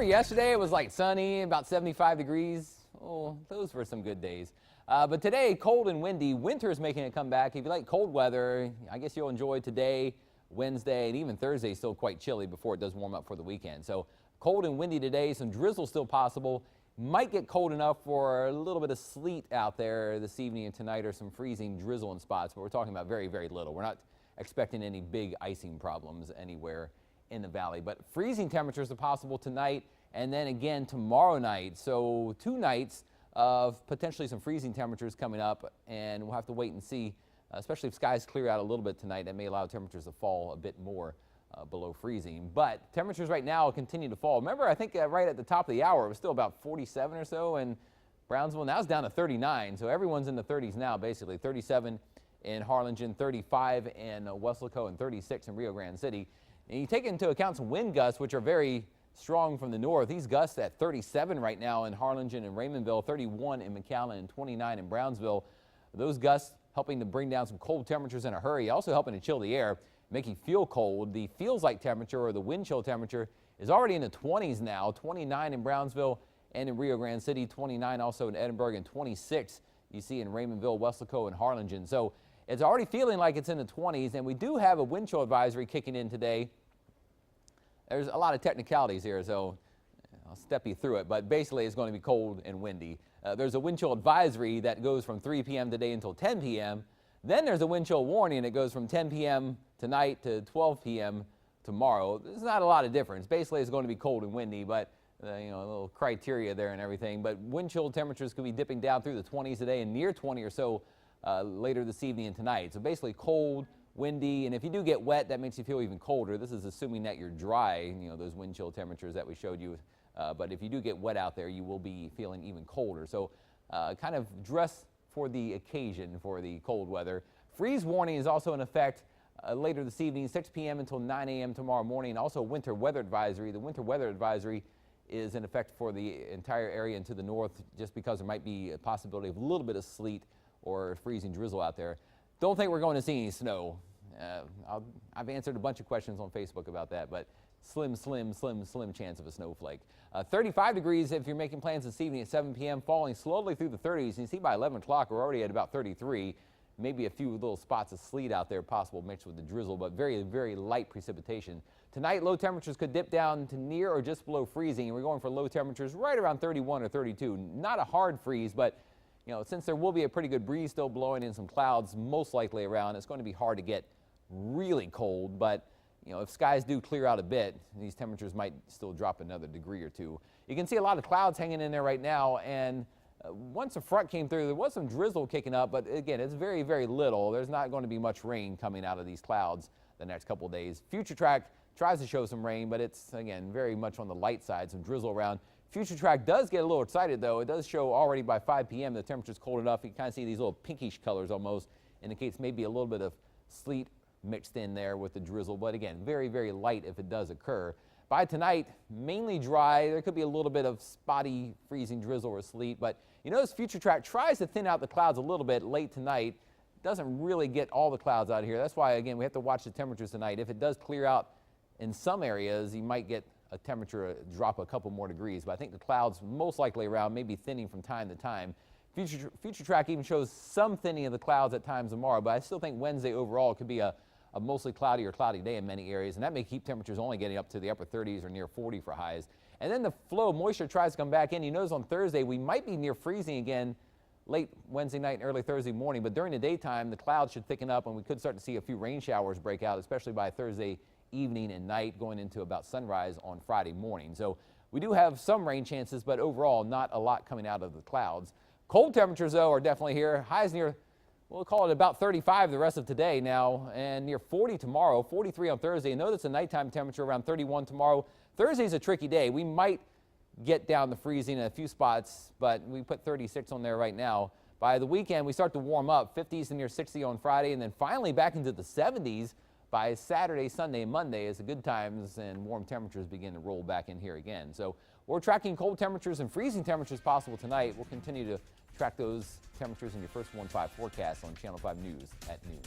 Yesterday it was like sunny, about 75 degrees. Oh, those were some good days. But today, cold and windy. Winter is making a comeback. If you like cold weather, I guess you'll enjoy today, Wednesday, and even Thursday. Still quite chilly before it does warm up for the weekend. So cold and windy today. Some drizzle still possible. Might get cold enough for a little bit of sleet out there this evening and tonight, or some freezing drizzle in spots. But we're talking about very, very little. We're not expecting any big icing problems anywhere in the valley, but freezing temperatures are possible tonight and then again tomorrow night. So 2 nights of potentially some freezing temperatures coming up, and we'll have to wait and see, especially if skies clear out a little bit tonight. That may allow temperatures to fall a bit more below freezing, but temperatures right now continue to fall. Remember, I think right at the top of the hour it was still about 47 or so in Brownsville. Now it's down to 39, so everyone's in the 30s now, basically 37 in Harlingen, 35 in Weslaco, and 36 in Rio Grande City. And you take into account some wind gusts, which are very strong from the north. These gusts at 37 right now in Harlingen and Raymondville, 31 in McAllen, and 29 in Brownsville. Those gusts helping to bring down some cold temperatures in a hurry, also helping to chill the air, making you feel cold. The feels like temperature, or the wind chill temperature, is already in the 20s now, 29 in Brownsville and in Rio Grande City, 29 also in Edinburg, and 26 you see in Raymondville, Weslaco, and Harlingen. So it's already feeling like it's in the 20s, and we do have a wind chill advisory kicking in today. There's a lot of technicalities here, so I'll step you through it, but basically it's going to be cold and windy. There's a wind chill advisory that goes from 3 p.m. today until 10 p.m. Then there's a wind chill warning that goes from 10 p.m. tonight to 12 p.m. tomorrow. There's not a lot of difference. Basically it's going to be cold and windy, but a little criteria there and everything. But wind chill temperatures could be dipping down through the 20s today and near 20 or so later this evening and tonight. So basically cold, windy, and if you do get wet, that makes you feel even colder. This is assuming that you're dry, those wind chill temperatures that we showed you. But if you do get wet out there, you will be feeling even colder. So kind of dress for the occasion for the cold weather. Freeze warning is also in effect later this evening, 6 p.m. until 9 a.m. tomorrow morning. Also winter weather advisory. The winter weather advisory is in effect for the entire area and to the north, just because there might be a possibility of a little bit of sleet or freezing drizzle out there. Don't think we're going to see any snow. I've answered a bunch of questions on Facebook about that, but slim chance of a snowflake. 35 degrees if you're making plans this evening at 7 p.m., falling slowly through the 30s. You see by 11 o'clock we're already at about 33. Maybe a few little spots of sleet out there possible mixed with the drizzle, but very, very light precipitation. Tonight, low temperatures could dip down to near or just below freezing, and we're going for low temperatures right around 31 or 32. Not a hard freeze, but since there will be a pretty good breeze still blowing in some clouds most likely around, it's going to be hard to get really cold. But if skies do clear out a bit, these temperatures might still drop another degree or two. You can see a lot of clouds hanging in there right now, and once a front came through, there was some drizzle kicking up, but again, it's very, very little. There's not going to be much rain coming out of these clouds the next couple of days. Future Track tries to show some rain, but it's, again, very much on the light side, some drizzle around. Future Track does get a little excited, though. It does show already by 5 p.m. the temperature's cold enough. You can kind of see these little pinkish colors almost. Indicates maybe a little bit of sleet mixed in there with the drizzle. But again, very, very light if it does occur. By tonight, mainly dry. There could be a little bit of spotty freezing drizzle or sleet. But you notice Future Track tries to thin out the clouds a little bit late tonight. Doesn't really get all the clouds out of here. That's why, again, we have to watch the temperatures tonight. If it does clear out in some areas, you might get a temperature drop a couple more degrees, but I think the clouds most likely around, maybe thinning from time to time. Future Track even shows some thinning of the clouds at times tomorrow, but I still think Wednesday overall could be a mostly cloudy or cloudy day in many areas, and that may keep temperatures only getting up to the upper 30s or near 40 for highs. And then the flow of moisture tries to come back in. You notice on Thursday we might be near freezing again late Wednesday night and early Thursday morning, but during the daytime the clouds should thicken up and we could start to see a few rain showers break out, especially by Thursday evening and night, going into about sunrise on Friday morning. So we do have some rain chances, but overall not a lot coming out of the clouds. Cold temperatures, though, are definitely here. Highs near, we'll call it about 35 the rest of today now, and near 40 tomorrow, 43 on Thursday. Notice the nighttime temperature around 31 tomorrow. Thursday's a tricky day. We might get down the freezing in a few spots, but we put 36 on there right now. By the weekend, we start to warm up, 50s and near 60 on Friday, and then finally back into the 70s by Saturday, Sunday, and Monday as the good times and warm temperatures begin to roll back in here again. So we're tracking cold temperatures and freezing temperatures possible tonight. We'll continue to track those temperatures in your First Warn 5 forecast on Channel 5 News at noon.